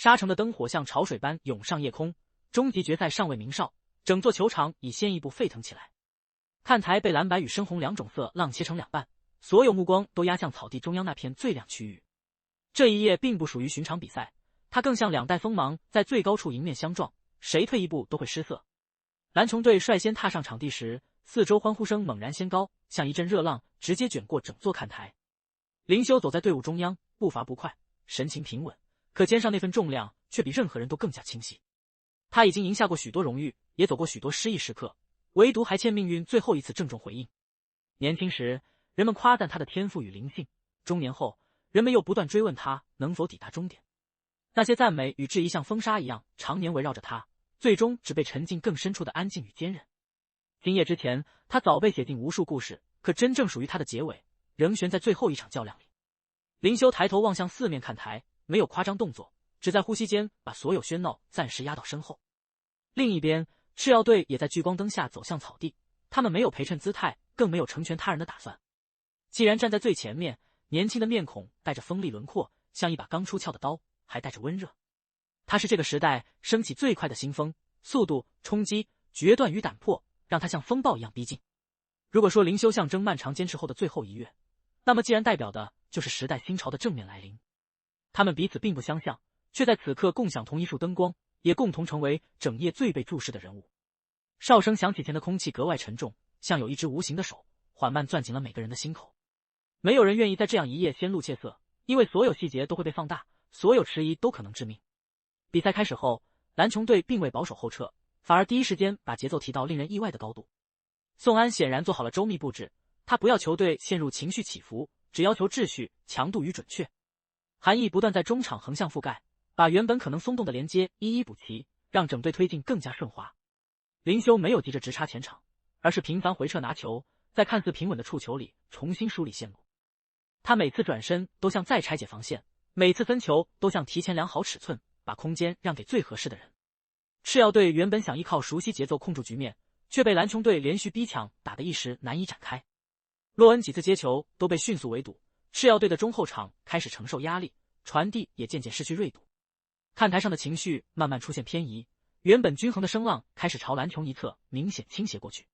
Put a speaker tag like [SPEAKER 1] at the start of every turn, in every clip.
[SPEAKER 1] 沙城的灯火像潮水般涌上夜空，终极决赛尚未鸣哨，整座球场已先一步沸腾起来。看台被蓝白与深红两种色浪切成两半，所有目光都压向草地中央那片最亮区域。这一夜并不属于寻常比赛，它更像两代锋芒在最高处迎面相撞，谁退一步都会失色。蓝琼队率先踏上场地时，四周欢呼声猛然掀高，像一阵热浪直接卷过整座看台。林修走在队伍中央，步伐不快，神情平稳，可肩上那份重量却比任何人都更加清晰。他已经赢下过许多荣誉，也走过许多失意时刻，唯独还欠命运最后一次郑重回应。年轻时，人们夸赞他的天赋与灵性；中年后，人们又不断追问他能否抵达终点。那些赞美与质疑像风沙一样常年围绕着他，最终只被沉进更深处的安静与坚韧。今夜之前，他早被写进无数故事，可真正属于他的结尾，仍悬在最后一场较量里。林修抬头望向四面看台，没有夸张动作，只在呼吸间把所有喧闹暂时压到身后。另一边，赤曜队也在聚光灯下走向草地，他们没有陪衬姿态，更没有成全他人的打算。既然站在最前面，年轻的面孔带着锋利轮廓，像一把刚出鞘的刀，还带着温热。他是这个时代升起最快的新风，速度、冲击、决断与胆魄，让他像风暴一样逼近。如果说灵修象征漫长坚持后的最后一跃，那么既然代表的就是时代新潮的正面来临。他们彼此并不相像，却在此刻共享同一束灯光，也共同成为整夜最被注视的人物。哨声响起前的空气格外沉重，像有一只无形的手缓慢攥紧了每个人的心口。没有人愿意在这样一夜先露怯色，因为所有细节都会被放大，所有迟疑都可能致命。比赛开始后，蓝琼队并未保守后撤，反而第一时间把节奏提到令人意外的高度。宋安显然做好了周密布置，他不要球队陷入情绪起伏，只要求秩序、强度与准确。韩毅不断在中场横向覆盖，把原本可能松动的连接一一补齐，让整队推进更加顺滑。林修没有急着直插前场，而是频繁回撤拿球，在看似平稳的触球里重新梳理线路。他每次转身都像再拆解防线，每次分球都像提前量好尺寸，把空间让给最合适的人。赤曜队原本想依靠熟悉节奏控住局面，却被蓝琼队连续逼抢打得一时难以展开。洛恩几次接球都被迅速围堵，赤曜队的中后场开始承受压力，传递也渐渐失去锐度。看台上的情绪慢慢出现偏移，原本均衡的声浪开始朝蓝琼一侧明显倾斜过去。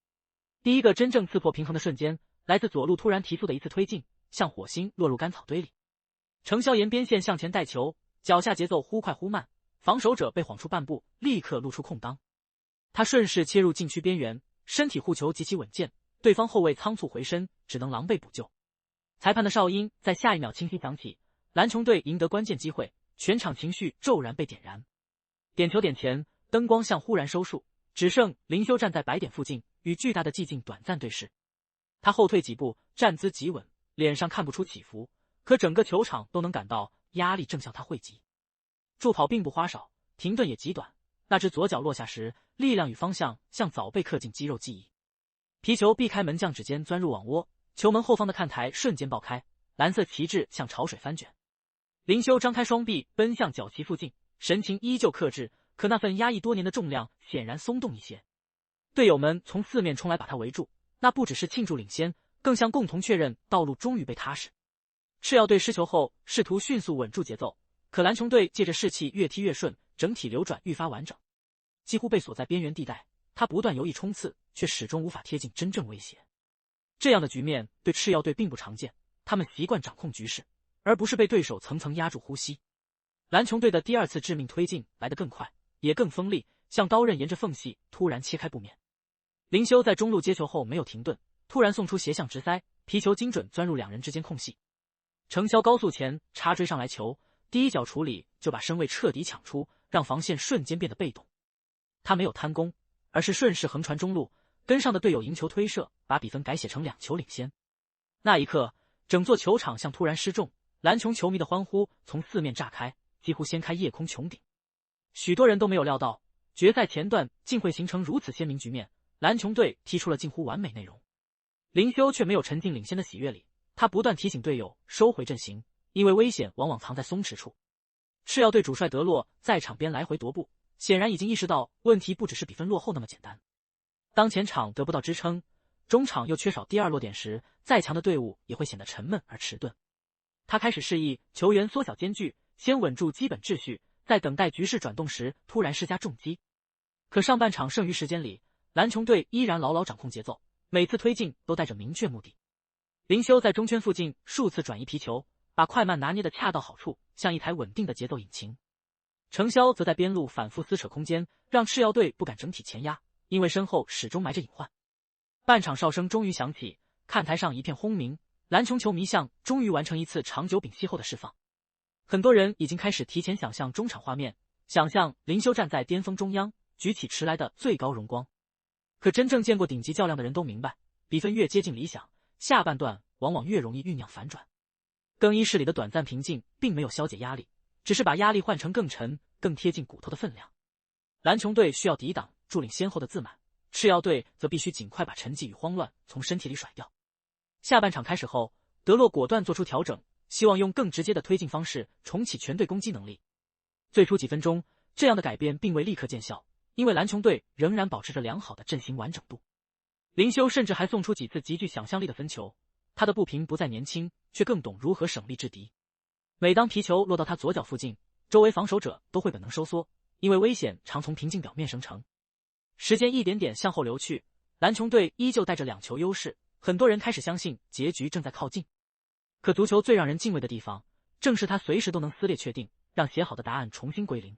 [SPEAKER 1] 第一个真正刺破平衡的瞬间，来自左路突然提速的一次推进，像火星落入干草堆里。程潇沿边线向前带球，脚下节奏忽快忽慢，防守者被晃出半步，立刻露出空当。他顺势切入禁区边缘，身体护球极其稳健，对方后卫仓促回身，只能狼狈补救。裁判的哨音在下一秒清晰响起，蓝琼队赢得关键机会，全场情绪骤然被点燃。点球点前，灯光像忽然收束，只剩林修站在白点附近，与巨大的寂静短暂对视。他后退几步，站姿极稳，脸上看不出起伏，可整个球场都能感到压力正向他汇集。助跑并不花哨，停顿也极短，那只左脚落下时，力量与方向像早被刻进肌肉记忆。皮球避开门将指尖钻入网窝，球门后方的看台瞬间爆开，蓝色旗帜像潮水翻卷。林修张开双臂奔向角旗附近，神情依旧克制，可那份压抑多年的重量显然松动一些。队友们从四面冲来把他围住，那不只是庆祝领先，更像共同确认道路终于被踏实。赤曜队失球后试图迅速稳住节奏，可蓝琼队借着士气越踢越顺，整体流转愈发完整。几乎被锁在边缘地带，他不断游弋冲刺，却始终无法贴近真正威胁。这样的局面对赤曜队并不常见，他们习惯掌控局势，而不是被对手层层压住呼吸。蓝琼队的第二次致命推进来得更快，也更锋利，像刀刃沿着缝隙突然切开布面。林修在中路接球后没有停顿，突然送出斜向直塞，皮球精准钻入两人之间空隙。程潇高速前插追上来球，第一脚处理就把身位彻底抢出，让防线瞬间变得被动。他没有贪功，而是顺势横传中路，跟上的队友迎球推射，把比分改写成2球领先。那一刻，整座球场像突然失重，蓝琼球迷的欢呼从四面炸开，几乎掀开夜空穹顶。许多人都没有料到，决赛前段竟会形成如此鲜明局面，蓝琼队踢出了近乎完美内容。林修却没有沉浸领先的喜悦里，他不断提醒队友收回阵型，因为危险往往藏在松弛处。赤曜队主帅德洛在场边来回踱步，显然已经意识到问题不只是比分落后那么简单。当前场得不到支撑，中场又缺少第二落点时，再强的队伍也会显得沉闷而迟钝。他开始示意球员缩小间距，先稳住基本秩序，在等待局势转动时突然施加重击。可上半场剩余时间里，蓝琼队依然牢牢掌控节奏，每次推进都带着明确目的。林修在中圈附近数次转移皮球，把快慢拿捏的恰到好处，像一台稳定的节奏引擎。程潇则在边路反复撕扯空间，让赤曜队不敢整体前压，因为身后始终埋着隐患。半场哨声终于响起，看台上一片轰鸣，蓝琼球迷象终于完成一次长久屏息后的释放。很多人已经开始提前想象中场画面，想象林修站在巅峰中央，举起迟来的最高荣光。可真正见过顶级较量的人都明白，比分越接近理想，下半段往往越容易酝酿反转。更衣室里的短暂平静并没有消解压力，只是把压力换成更沉、更贴近骨头的分量。蓝琼队需要抵挡助领先后的自满，赤曜队则必须尽快把沉寂与慌乱从身体里甩掉。下半场开始后，德洛果断做出调整，希望用更直接的推进方式重启全队攻击能力。最初几分钟，这样的改变并未立刻见效，因为蓝琼队仍然保持着良好的阵型完整度。林修甚至还送出几次极具想象力的分球，他的步频不再年轻，却更懂如何省力制敌。每当皮球落到他左脚附近，周围防守者都会本能收缩，因为危险常从平静表面生成。时间一点点向后流去，蓝琼队依旧带着2球优势，很多人开始相信结局正在靠近。可足球最让人敬畏的地方，正是它随时都能撕裂确定，让写好的答案重新归零。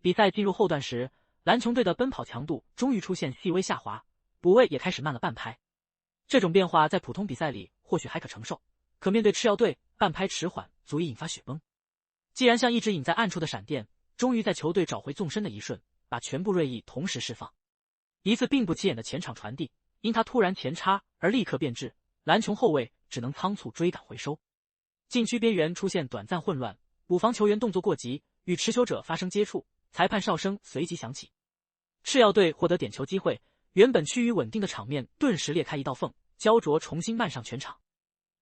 [SPEAKER 1] 比赛进入后段时，蓝琼队的奔跑强度终于出现细微下滑，补位也开始慢了半拍。这种变化在普通比赛里或许还可承受，可面对赤曜队，半拍迟缓足以引发雪崩。既然像一直隐在暗处的闪电，终于在球队找回纵深的一瞬，把全部锐意同时释放。一次并不起眼的前场传递，因他突然前插而立刻变质，蓝琼后卫只能仓促追赶回收。禁区边缘出现短暂混乱，补防球员动作过急，与持球者发生接触，裁判哨声随即响起。赤曜队获得点球机会，原本趋于稳定的场面顿时裂开一道缝，焦灼重新漫上全场。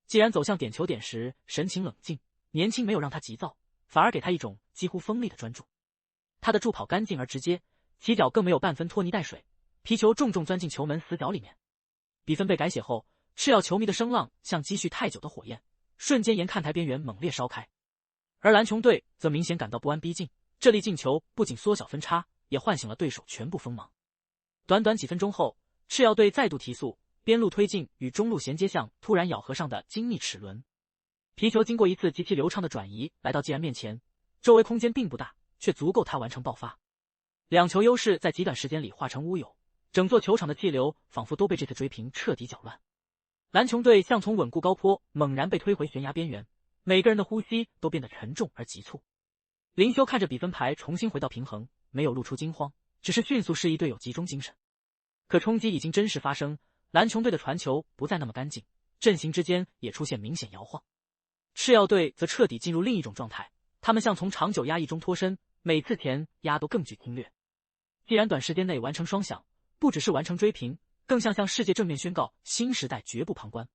[SPEAKER 1] 既然走向点球点时神情冷静，年轻没有让他急躁，反而给他一种几乎锋利的专注。他的助跑干净而直接，起脚更没有半分拖泥带水，皮球重重钻进球门死角里面。比分被改写后，赤曜球迷的声浪像积蓄太久的火焰，瞬间沿看台边缘猛烈烧开。而蓝琼队则明显感到不安逼近，这粒进球不仅缩小分差，也唤醒了对手全部锋芒。短短几分钟后，赤曜队再度提速，边路推进与中路衔接项突然咬合上的精密齿轮。皮球经过一次极其流畅的转移，来到季然面前，周围空间并不大，却足够他完成爆发。2球优势在极短时间里化成乌有，整座球场的气流仿佛都被这次追平彻底搅乱。蓝琼队像从稳固高坡猛然被推回悬崖边缘，每个人的呼吸都变得沉重而急促。林修看着比分牌重新回到平衡，没有露出惊慌，只是迅速示意队友集中精神。可冲击已经真实发生，蓝琼队的传球不再那么干净，阵型之间也出现明显摇晃。赤曜队则彻底进入另一种状态，他们像从长久压抑中脱身，每次前压都更具侵略。既然短时间内完成双响，不只是完成追平，更像向世界正面宣告新时代绝不旁观。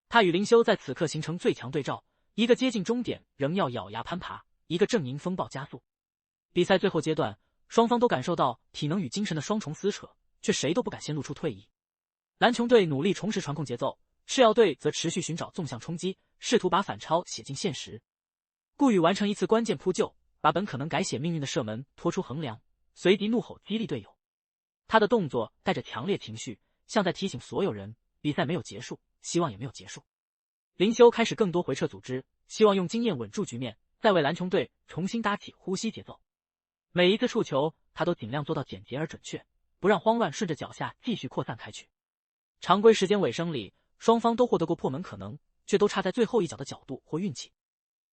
[SPEAKER 1] 他与林修在此刻形成最强对照，一个接近终点仍要咬牙攀爬，一个阵营风暴加速。比赛最后阶段，双方都感受到体能与精神的双重撕扯，却谁都不敢先露出退意。蓝琼队努力重拾传控节奏，赤曜队则持续寻找纵向冲击，试图把反超写进现实。顾宇完成一次关键扑救，把本可能改写命运的射门拖出横梁，随即怒吼激励队友。他的动作带着强烈情绪，像在提醒所有人，比赛没有结束，希望也没有结束。林修开始更多回撤组织，希望用经验稳住局面，再为蓝琼队重新搭起呼吸节奏。每一次触球，他都尽量做到简洁而准确，不让慌乱顺着脚下继续扩散开去。常规时间尾声里，双方都获得过破门可能，却都差在最后一脚的角度或运气。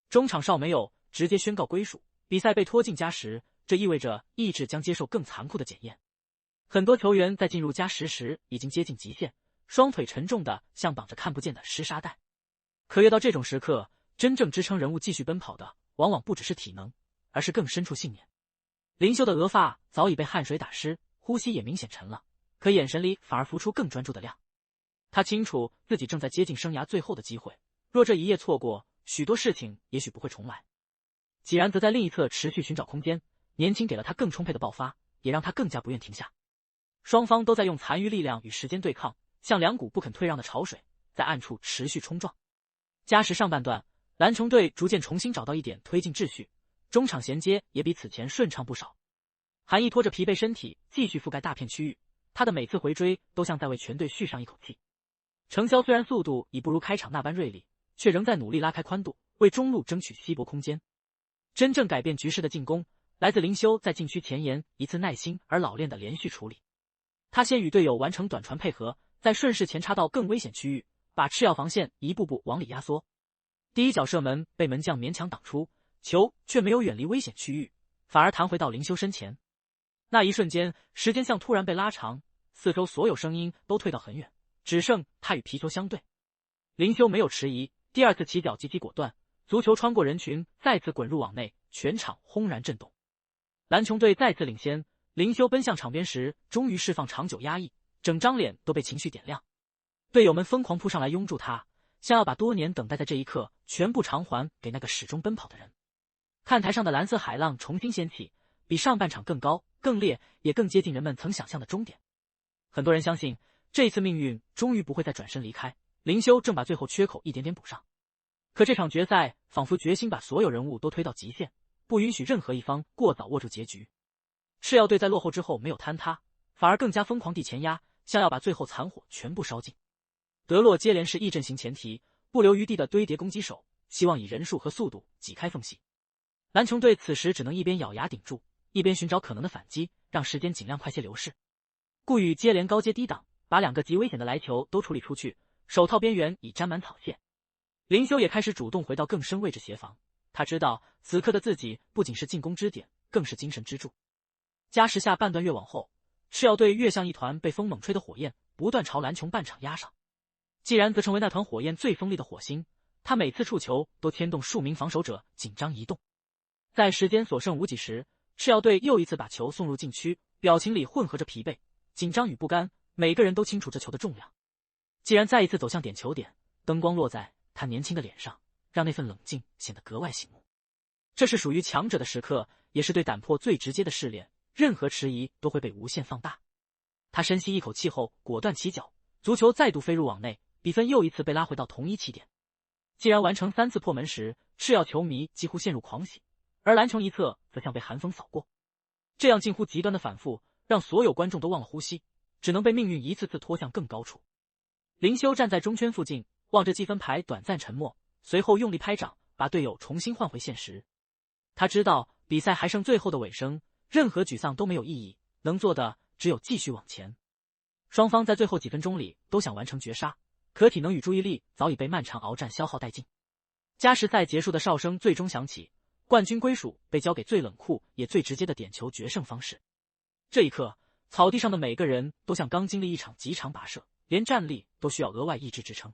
[SPEAKER 1] 中场哨没有直接宣告归属，比赛被拖进加时，这意味着意志将接受更残酷的检验。很多球员在进入加时时已经接近极限，双腿沉重的像绑着看不见的湿沙袋。可越到这种时刻，真正支撑人物继续奔跑的，往往不只是体能，而是更深处信念。林修的额发早已被汗水打湿，呼吸也明显沉了，可眼神里反而浮出更专注的亮。他清楚自己正在接近生涯最后的机会，若这一夜错过，许多事情也许不会重来。既然则在另一侧持续寻找空间，年轻给了他更充沛的爆发，也让他更加不愿停下。双方都在用残余力量与时间对抗，像两股不肯退让的潮水，在暗处持续冲撞。加时上半段，蓝琼队逐渐重新找到一点推进秩序，中场衔接也比此前顺畅不少。韩毅拖着疲惫身体继续覆盖大片区域，他的每次回追都像在为全队续上一口气。程潇虽然速度已不如开场那般锐利，却仍在努力拉开宽度，为中路争取稀薄空间。真正改变局势的进攻，来自林修在禁区前沿一次耐心而老练的连续处理。他先与队友完成短传配合，再顺势前插到更危险区域，把赤曜防线一步步往里压缩。第一脚射门被门将勉强挡出，球却没有远离危险区域，反而弹回到林修身前。那一瞬间，时间像突然被拉长，四周所有声音都退到很远，只剩他与皮球相对。林修没有迟疑，第二次起脚极其果断，足球穿过人群，再次滚入网内，全场轰然震动。蓝琼队再次领先，林修奔向场边时，终于释放长久压抑，整张脸都被情绪点亮。队友们疯狂扑上来拥住他，像要把多年等待在这一刻全部偿还给那个始终奔跑的人。看台上的蓝色海浪重新掀起，比上半场更高、更烈，也更接近人们曾想象的终点。很多人相信，这一次命运终于不会再转身离开，林修正把最后缺口一点点补上。可这场决赛仿佛决心把所有人物都推到极限，不允许任何一方过早握住结局。赤曜队在落后之后没有坍塌，反而更加疯狂地前压，像要把最后残火全部烧尽。德洛接连是异阵型前提，不留余地的堆叠攻击手，希望以人数和速度挤开缝隙。蓝琼队此时只能一边咬牙顶住，一边寻找可能的反击，让时间尽量快些流逝。顾宇接连高接低挡，把两个极危险的来球都处理出去，手套边缘已沾满草屑。林修也开始主动回到更深位置协防，他知道此刻的自己不仅是进攻支点，更是精神支柱。加时下半段越往后，赤曜队越像一团被风猛吹的火焰，不断朝蓝琼半场压上。既然则成为那团火焰最锋利的火星，他每次触球都牵动数名防守者紧张移动。在时间所剩无几时，赤曜队又一次把球送入禁区，表情里混合着疲惫、紧张与不甘，每个人都清楚这球的重量。既然再一次走向点球点，灯光落在他年轻的脸上，让那份冷静显得格外醒目。这是属于强者的时刻，也是对胆魄最直接的试炼，任何迟疑都会被无限放大。他深吸一口气后，果断起脚，足球再度飞入网内，比分又一次被拉回到同一起点。既然完成3次破门时，赤曜球迷几乎陷入狂喜，而蓝琼一侧则像被寒风扫过。这样近乎极端的反复，让所有观众都忘了呼吸，只能被命运一次次拖向更高处。林修站在中圈附近，望着计分牌短暂沉默，随后用力拍掌，把队友重新换回现实。他知道比赛还剩最后的尾声，任何沮丧都没有意义，能做的只有继续往前。双方在最后几分钟里都想完成绝杀，可体能与注意力早已被漫长鏖战消耗殆尽。加时赛结束的哨声最终响起，冠军归属被交给最冷酷也最直接的点球决胜方式。这一刻，草地上的每个人都像刚经历一场极长跋涉，连站立都需要额外意志支撑。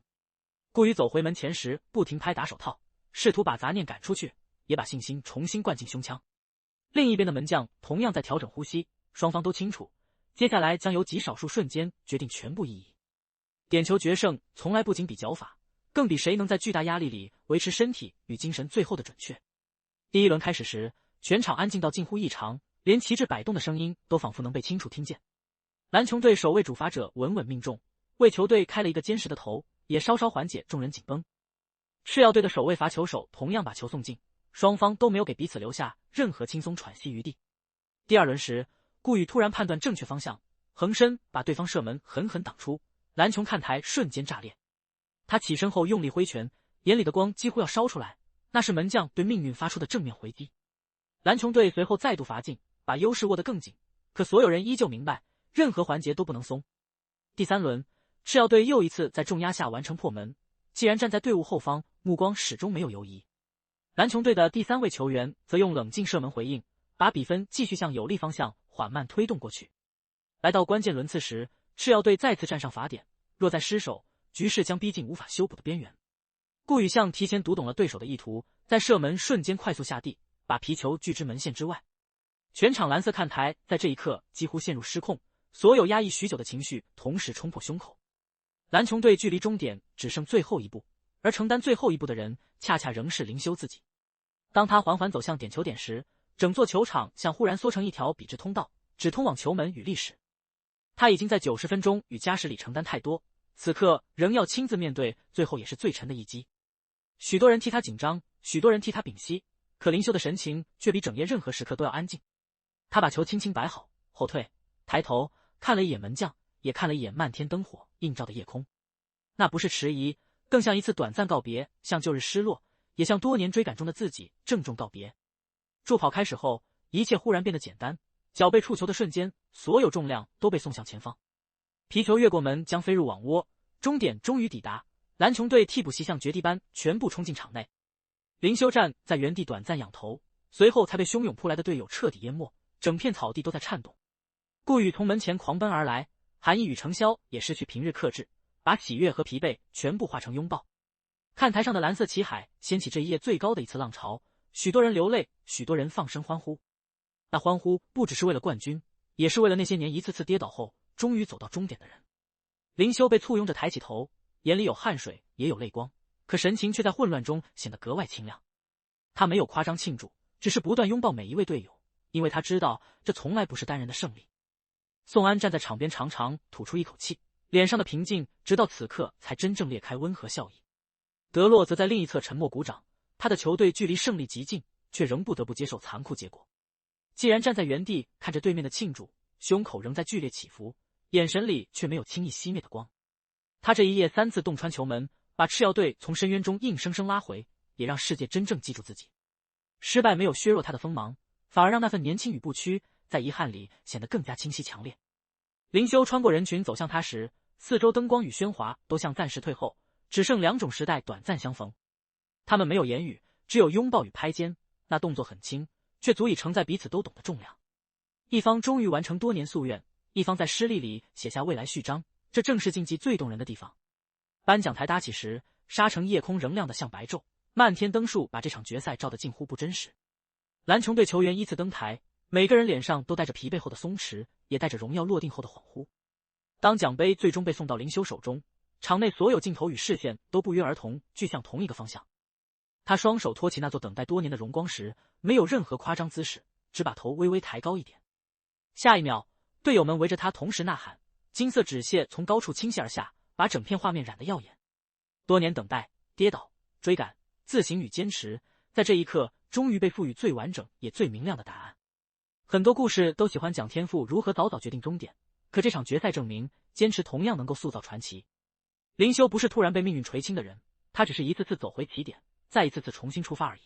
[SPEAKER 1] 顾宇走回门前时不停拍打手套，试图把杂念赶出去，也把信心重新灌进胸腔。另一边的门将同样在调整呼吸，双方都清楚，接下来将由极少数瞬间决定全部意义。点球决胜从来不仅比脚法，更比谁能在巨大压力里维持身体与精神最后的准确。第一轮开始时，全场安静到近乎异常，连旗帜摆动的声音都仿佛能被清楚听见。蓝琼队首位主罚者稳稳命中，为球队开了一个坚实的头，也稍稍缓解众人紧绷。赤曜队的首位罚球手同样把球送进，双方都没有给彼此留下任何轻松喘息余地。第二轮时，顾宇突然判断正确方向，横身把对方射门狠狠挡出，蓝琼看台瞬间炸裂。他起身后用力挥拳，眼里的光几乎要烧出来，那是门将对命运发出的正面回击。蓝琼队随后再度罚进，把优势握得更紧，可所有人依旧明白，任何环节都不能松。第三轮，赤曜队又一次在重压下完成破门，既然站在队伍后方，目光始终没有犹疑。蓝琼队的第3位球员则用冷静射门回应，把比分继续向有利方向缓慢推动过去。来到关键轮次时，赤曜队再次站上罚点，若再失手，局势将逼近无法修补的边缘。顾宇像提前读懂了对手的意图，在射门瞬间快速下地，把皮球拒之门线之外。全场蓝色看台在这一刻几乎陷入失控，所有压抑许久的情绪同时冲破胸口。蓝琼队距离终点只剩最后一步，而承担最后一步的人恰恰仍是林修自己。当他缓缓走向点球点时，整座球场像忽然缩成一条笔直通道，只通往球门与历史。他已经在90分钟与加时里承担太多，此刻仍要亲自面对最后也是最沉的一击。许多人替他紧张，许多人替他屏息，可林修的神情却比整夜任何时刻都要安静。他把球轻轻摆好，后退，抬头看了一眼门将，也看了一眼漫天灯火映照的夜空。那不是迟疑，更像一次短暂告别，像旧日失落，也像多年追赶中的自己郑重告别。助跑开始后，一切忽然变得简单，脚背触球的瞬间，所有重量都被送向前方。皮球越过门将飞入网窝，终点终于抵达。蓝琼队替补席像决堤般全部冲进场内。林修站在原地短暂仰头，随后才被汹涌扑来的队友彻底淹没，整片草地都在颤动。顾宇从门前狂奔而来，韩毅与程潇也失去平日克制，把喜悦和疲惫全部化成拥抱。看台上的蓝色旗海掀起这一夜最高的一次浪潮，许多人流泪，许多人放声欢呼。那欢呼不只是为了冠军，也是为了那些年一次次跌倒后终于走到终点的人。林修被簇拥着抬起头，眼里有汗水也有泪光，可神情却在混乱中显得格外清亮。他没有夸张庆祝，只是不断拥抱每一位队友，因为他知道这从来不是单人的胜利。宋安站在场边长长吐出一口气，脸上的平静直到此刻才真正裂开温和笑意。德洛则在另一侧沉默鼓掌，他的球队距离胜利极近，却仍不得不接受残酷结果。既然站在原地看着对面的庆祝，胸口仍在剧烈起伏，眼神里却没有轻易熄灭的光。他这一夜3次洞穿球门，把赤曜队从深渊中硬生生拉回，也让世界真正记住自己。失败没有削弱他的锋芒，反而让那份年轻与不屈在遗憾里显得更加清晰强烈。林修穿过人群走向他时，四周灯光与喧哗都像暂时退后，只剩2种时代短暂相逢。他们没有言语，只有拥抱与拍肩，那动作很轻，却足以承载彼此都懂的重量。一方终于完成多年夙愿，一方在失利里写下未来序章，这正是竞技最动人的地方。颁奖台搭起时，沙城夜空仍亮得像白昼，漫天灯束把这场决赛照得近乎不真实。蓝琼队球员依次登台，每个人脸上都带着疲惫后的松弛，也带着荣耀落定后的恍惚。当奖杯最终被送到林修手中，场内所有镜头与视线都不约而同聚向同一个方向。他双手托起那座等待多年的荣光时，没有任何夸张姿势，只把头微微抬高一点。下一秒，队友们围着他同时呐喊，金色纸屑从高处倾泻而下，把整片画面染得耀眼。多年等待、跌倒、追赶、自省与坚持，在这一刻终于被赋予最完整也最明亮的答案。很多故事都喜欢讲天赋如何早早决定终点，可这场决赛证明，坚持同样能够塑造传奇。林修不是突然被命运垂青的人，他只是一次次走回起点，再一次次重新出发而已。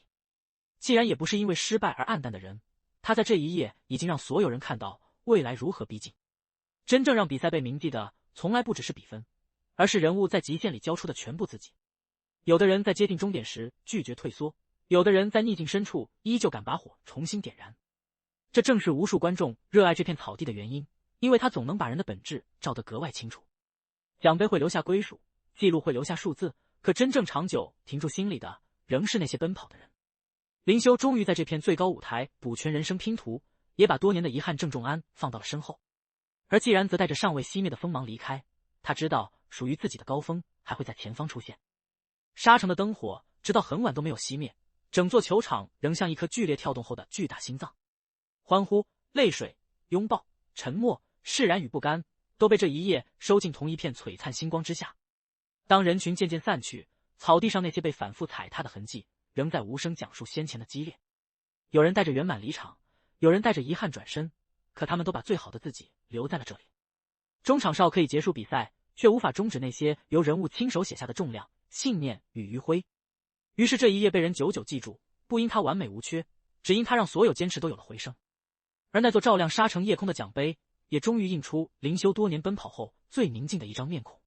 [SPEAKER 1] 既然也不是因为失败而黯淡的人，他在这一夜已经让所有人看到未来如何逼近。真正让比赛被铭记的，从来不只是比分，而是人物在极限里交出的全部自己。有的人在接近终点时拒绝退缩，有的人在逆境深处依旧敢把火重新点燃。这正是无数观众热爱这片草地的原因，因为它总能把人的本质照得格外清楚。奖杯会留下归属，记录会留下数字，可真正长久停驻心里的，仍是那些奔跑的人。林修终于在这片最高舞台补全人生拼图，也把多年的遗憾郑重安放到了身后。而既然则带着尚未熄灭的锋芒离开，他知道属于自己的高峰还会在前方出现。沙城的灯火直到很晚都没有熄灭，整座球场仍像一颗剧烈跳动后的巨大心脏。欢呼、泪水、拥抱、沉默、释然与不甘，都被这一夜收进同一片璀璨星光之下。当人群渐渐散去，草地上那些被反复踩踏的痕迹仍在无声讲述先前的激烈。有人带着圆满离场，有人带着遗憾转身，可他们都把最好的自己留在了这里。中场哨可以结束比赛，却无法终止那些由人物亲手写下的重量、信念与余晖。于是这一夜被人久久记住，不因它完美无缺，只因它让所有坚持都有了回声。而那座照亮沙城夜空的奖杯，也终于映出林修多年奔跑后最宁静的一张面孔。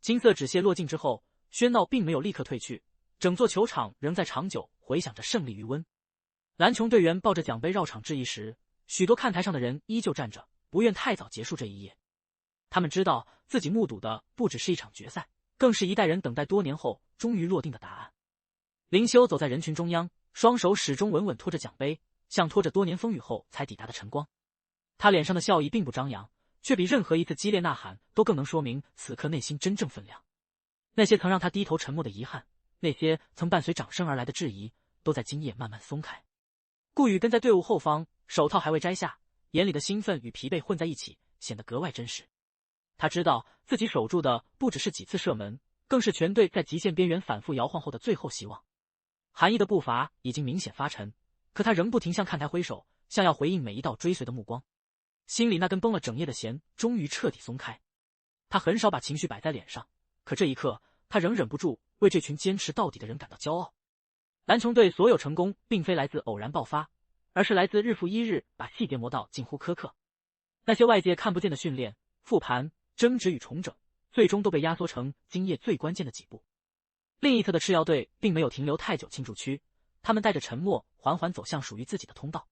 [SPEAKER 1] 金色纸屑落尽之后，喧闹并没有立刻退去，整座球场仍在长久回响着胜利余温。蓝琼队员抱着奖杯绕场致意时，许多看台上的人依旧站着，不愿太早结束这一夜。他们知道自己目睹的不只是一场决赛，更是一代人等待多年后终于落定的答案。林修走在人群中央，双手始终稳稳托着奖杯，像拖着多年风雨后才抵达的晨光。他脸上的笑意并不张扬，却比任何一次激烈呐喊都更能说明此刻内心真正分量。那些曾让他低头沉默的遗憾，那些曾伴随掌声而来的质疑，都在今夜慢慢松开。顾宇跟在队伍后方，手套还未摘下，眼里的兴奋与疲惫混在一起，显得格外真实。他知道自己守住的不只是几次射门，更是全队在极限边缘反复摇晃后的最后希望。韩毅的步伐已经明显发沉，可他仍不停向看台挥手，像要回应每一道追随的目光。心里那根绷了整夜的弦终于彻底松开。他很少把情绪摆在脸上，可这一刻他仍忍不住为这群坚持到底的人感到骄傲。蓝穹队所有成功并非来自偶然爆发，而是来自日复一日把细节磨到近乎苛刻。那些外界看不见的训练、复盘、争执与重整，最终都被压缩成今夜最关键的几步。另一侧的赤曜队并没有停留太久庆祝区，他们带着沉默缓缓走向属于自己的通道。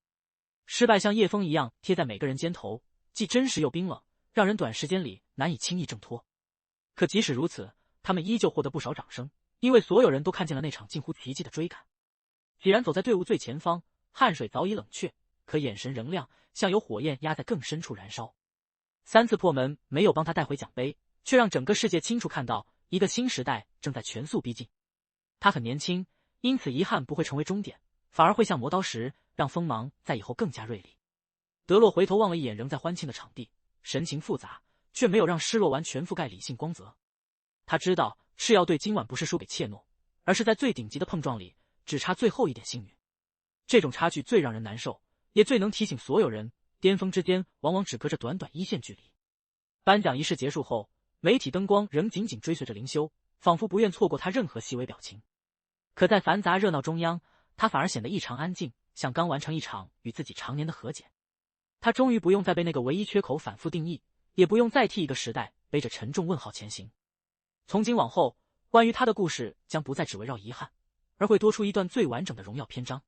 [SPEAKER 1] 失败像夜风一样贴在每个人肩头，既真实又冰冷，让人短时间里难以轻易挣脱。可即使如此，他们依旧获得不少掌声，因为所有人都看见了那场近乎奇迹的追赶。既然走在队伍最前方，汗水早已冷却，可眼神仍亮，像有火焰压在更深处燃烧。3次破门没有帮他带回奖杯，却让整个世界清楚看到一个新时代正在全速逼近。他很年轻，因此遗憾不会成为终点，反而会像磨刀石，让锋芒在以后更加锐利。德洛回头望了一眼仍在欢庆的场地，神情复杂，却没有让失落完全覆盖理性光泽。他知道赤曜队今晚不是输给怯懦，而是在最顶级的碰撞里只差最后一点幸运。这种差距最让人难受，也最能提醒所有人，巅峰之间往往只隔着短短一线距离。颁奖仪式结束后，媒体灯光仍紧紧追随着灵修，仿佛不愿错过他任何细微表情。可在繁杂热闹中央，他反而显得异常安静，像刚完成一场与自己常年的和解。他终于不用再被那个唯一缺口反复定义，也不用再替一个时代背着沉重问号前行。从今往后，关于他的故事将不再只围绕遗憾，而会多出一段最完整的荣耀篇章。